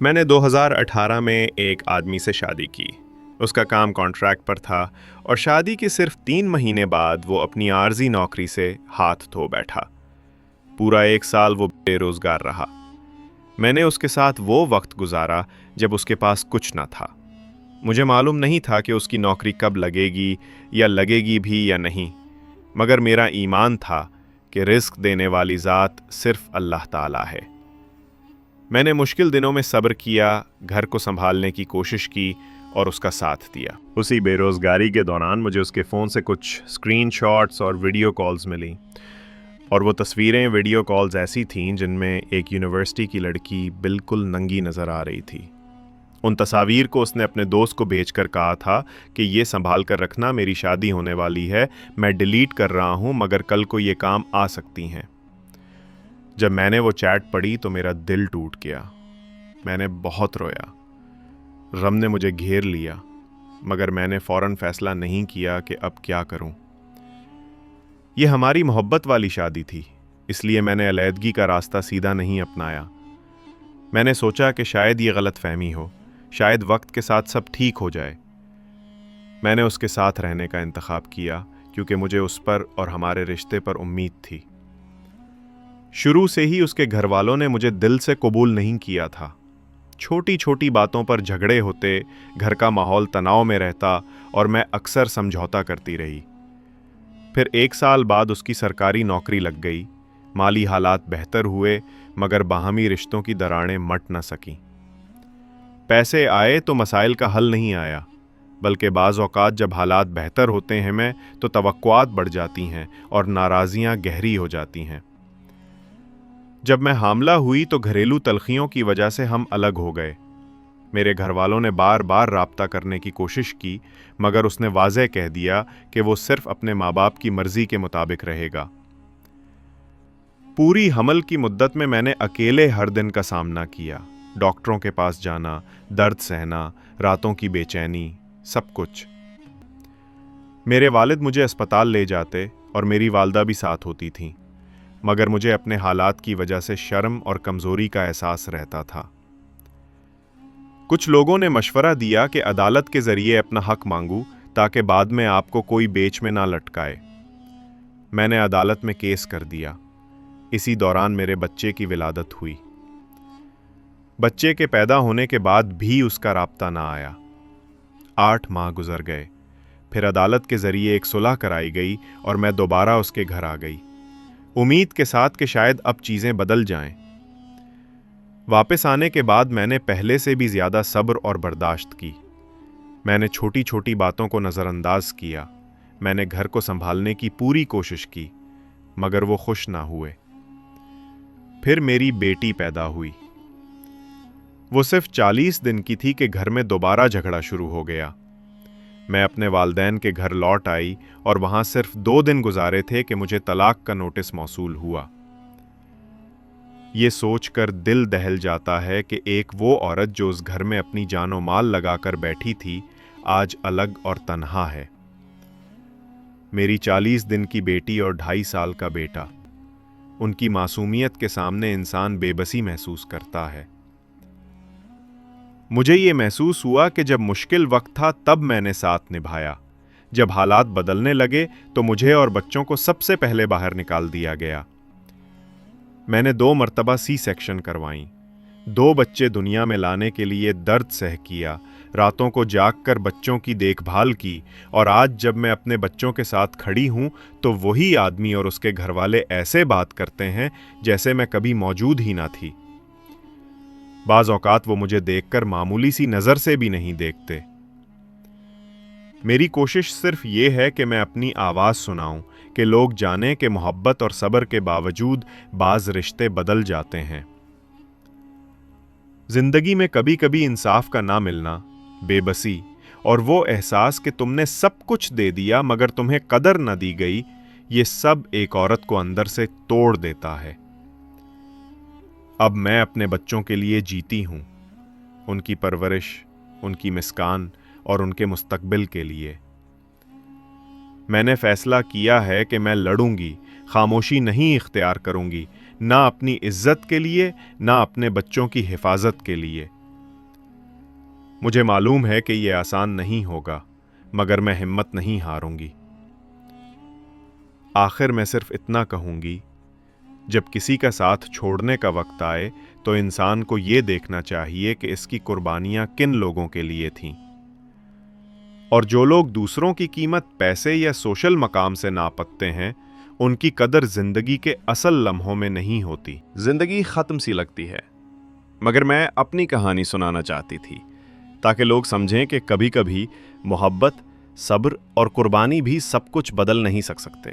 میں نے 2018 میں ایک آدمی سے شادی کی۔ اس کا کام کانٹریکٹ پر تھا اور شادی کے صرف 3 مہینے بعد وہ اپنی عارضی نوکری سے ہاتھ دھو بیٹھا۔ پورا 1 سال وہ بے روزگار رہا۔ میں نے اس کے ساتھ وہ وقت گزارا جب اس کے پاس کچھ نہ تھا۔ مجھے معلوم نہیں تھا کہ اس کی نوکری کب لگے گی یا لگے گی بھی یا نہیں، مگر میرا ایمان تھا کہ رزق دینے والی ذات صرف اللہ تعالیٰ ہے۔ میں نے مشکل دنوں میں صبر کیا، گھر کو سنبھالنے کی کوشش کی اور اس کا ساتھ دیا۔ اسی بے روزگاری کے دوران مجھے اس کے فون سے کچھ اسکرین شاٹس اور ویڈیو کالز ملی، اور وہ تصویریں ویڈیو کالز ایسی تھیں جن میں ایک یونیورسٹی کی لڑکی بالکل ننگی نظر آ رہی تھی۔ ان تصاویر کو اس نے اپنے دوست کو بھیج کر کہا تھا کہ یہ سنبھال کر رکھنا، میری شادی ہونے والی ہے، میں ڈیلیٹ کر رہا ہوں مگر کل کو یہ کام آ سکتی ہیں۔ جب میں نے وہ چیٹ پڑھی تو میرا دل ٹوٹ گیا۔ میں نے بہت رویا۔ غم نے مجھے گھیر لیا، مگر میں نے فوراً فیصلہ نہیں کیا کہ اب کیا کروں۔ یہ ہماری محبت والی شادی تھی، اس لیے میں نے علیحدگی کا راستہ سیدھا نہیں اپنایا۔ میں نے سوچا کہ شاید یہ غلط فہمی ہو، شاید وقت کے ساتھ سب ٹھیک ہو جائے۔ میں نے اس کے ساتھ رہنے کا انتخاب کیا کیونکہ مجھے اس پر اور ہمارے رشتے پر امید تھی۔ شروع سے ہی اس کے گھر والوں نے مجھے دل سے قبول نہیں کیا تھا۔ چھوٹی چھوٹی باتوں پر جھگڑے ہوتے، گھر کا ماحول تناؤ میں رہتا اور میں اکثر سمجھوتا کرتی رہی۔ پھر 1 سال بعد اس کی سرکاری نوکری لگ گئی، مالی حالات بہتر ہوئے، مگر باہمی رشتوں کی دراڑیں مٹ نہ سکیں۔ پیسے آئے تو مسائل کا حل نہیں آیا، بلکہ بعض اوقات جب حالات بہتر ہوتے ہیں تو توقعات بڑھ جاتی ہیں اور ناراضیاں گہری ہو جاتی ہیں۔ جب میں حاملہ ہوئی تو گھریلو تلخیوں کی وجہ سے ہم الگ ہو گئے۔ میرے گھر والوں نے بار بار رابطہ کرنے کی کوشش کی، مگر اس نے واضح کہہ دیا کہ وہ صرف اپنے ماں باپ کی مرضی کے مطابق رہے گا۔ پوری حمل کی مدت میں نے اکیلے ہر دن کا سامنا کیا، ڈاکٹروں کے پاس جانا، درد سہنا، راتوں کی بے چینی، سب کچھ۔ میرے والد مجھے اسپتال لے جاتے اور میری والدہ بھی ساتھ ہوتی تھیں، مگر مجھے اپنے حالات کی وجہ سے شرم اور کمزوری کا احساس رہتا تھا۔ کچھ لوگوں نے مشورہ دیا کہ عدالت کے ذریعے اپنا حق مانگوں تاکہ بعد میں آپ کو کوئی بیچ میں نہ لٹکائے۔ میں نے عدالت میں کیس کر دیا۔ اسی دوران میرے بچے کی ولادت ہوئی۔ بچے کے پیدا ہونے کے بعد بھی اس کا رابطہ نہ آیا۔ 8 ماہ گزر گئے۔ پھر عدالت کے ذریعے ایک صلح کرائی گئی اور میں دوبارہ اس کے گھر آ گئی، امید کے ساتھ کہ شاید اب چیزیں بدل جائیں۔ واپس آنے کے بعد میں نے پہلے سے بھی زیادہ صبر اور برداشت کی۔ میں نے چھوٹی چھوٹی باتوں کو نظر انداز کیا۔ میں نے گھر کو سنبھالنے کی پوری کوشش کی، مگر وہ خوش نہ ہوئے۔ پھر میری بیٹی پیدا ہوئی۔ وہ صرف 40 دن کی تھی کہ گھر میں دوبارہ جھگڑا شروع ہو گیا۔ میں اپنے والدین کے گھر لوٹ آئی اور وہاں صرف 2 دن گزارے تھے کہ مجھے طلاق کا نوٹس موصول ہوا۔ یہ سوچ کر دل دہل جاتا ہے کہ ایک وہ عورت جو اس گھر میں اپنی جان و مال لگا کر بیٹھی تھی، آج الگ اور تنہا ہے۔ میری 40 دن کی بیٹی اور 2.5 سال کا بیٹا، ان کی معصومیت کے سامنے انسان بے بسی محسوس کرتا ہے۔ مجھے یہ محسوس ہوا کہ جب مشکل وقت تھا تب میں نے ساتھ نبھایا، جب حالات بدلنے لگے تو مجھے اور بچوں کو سب سے پہلے باہر نکال دیا گیا۔ میں نے 2 مرتبہ سی سیکشن کروائیں، 2 بچے دنیا میں لانے کے لیے درد سہ کیا، راتوں کو جاگ کر بچوں کی دیکھ بھال کی، اور آج جب میں اپنے بچوں کے ساتھ کھڑی ہوں تو وہی آدمی اور اس کے گھر والے ایسے بات کرتے ہیں جیسے میں کبھی موجود ہی نہ تھی۔ بعض اوقات وہ مجھے دیکھ کر معمولی سی نظر سے بھی نہیں دیکھتے۔ میری کوشش صرف یہ ہے کہ میں اپنی آواز سناؤں، کہ لوگ جانیں کہ محبت اور صبر کے باوجود بعض رشتے بدل جاتے ہیں۔ زندگی میں کبھی کبھی انصاف کا نہ ملنا، بے بسی، اور وہ احساس کہ تم نے سب کچھ دے دیا مگر تمہیں قدر نہ دی گئی، یہ سب ایک عورت کو اندر سے توڑ دیتا ہے۔ اب میں اپنے بچوں کے لیے جیتی ہوں، ان کی پرورش، ان کی مسکان اور ان کے مستقبل کے لیے۔ میں نے فیصلہ کیا ہے کہ میں لڑوں گی، خاموشی نہیں اختیار کروں گی، نہ اپنی عزت کے لیے، نہ اپنے بچوں کی حفاظت کے لیے۔ مجھے معلوم ہے کہ یہ آسان نہیں ہوگا، مگر میں ہمت نہیں ہاروں گی۔ آخر میں صرف اتنا کہوں گی، جب کسی کا ساتھ چھوڑنے کا وقت آئے تو انسان کو یہ دیکھنا چاہیے کہ اس کی قربانیاں کن لوگوں کے لیے تھیں، اور جو لوگ دوسروں کی قیمت پیسے یا سوشل مقام سے ناپتے ہیں، ان کی قدر زندگی کے اصل لمحوں میں نہیں ہوتی۔ زندگی ختم سی لگتی ہے، مگر میں اپنی کہانی سنانا چاہتی تھی تاکہ لوگ سمجھیں کہ کبھی کبھی محبت، صبر اور قربانی بھی سب کچھ بدل نہیں سکتے۔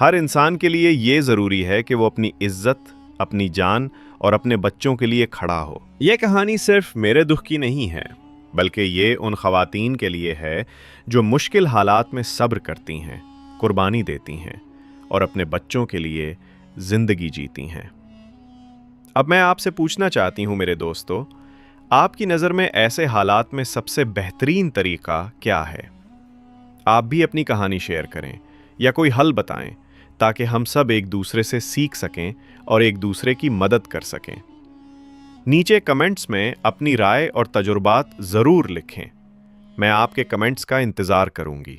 ہر انسان کے لیے یہ ضروری ہے کہ وہ اپنی عزت، اپنی جان اور اپنے بچوں کے لیے کھڑا ہو۔ یہ کہانی صرف میرے دکھ کی نہیں ہے، بلکہ یہ ان خواتین کے لیے ہے جو مشکل حالات میں صبر کرتی ہیں، قربانی دیتی ہیں اور اپنے بچوں کے لیے زندگی جیتی ہیں۔ اب میں آپ سے پوچھنا چاہتی ہوں میرے دوستو، آپ کی نظر میں ایسے حالات میں سب سے بہترین طریقہ کیا ہے؟ آپ بھی اپنی کہانی شیئر کریں یا کوئی حل بتائیں تاکہ ہم سب ایک دوسرے سے سیکھ سکیں اور ایک دوسرے کی مدد کر سکیں۔ نیچے کمنٹس میں اپنی رائے اور تجربات ضرور لکھیں۔ میں آپ کے کمنٹس کا انتظار کروں گی۔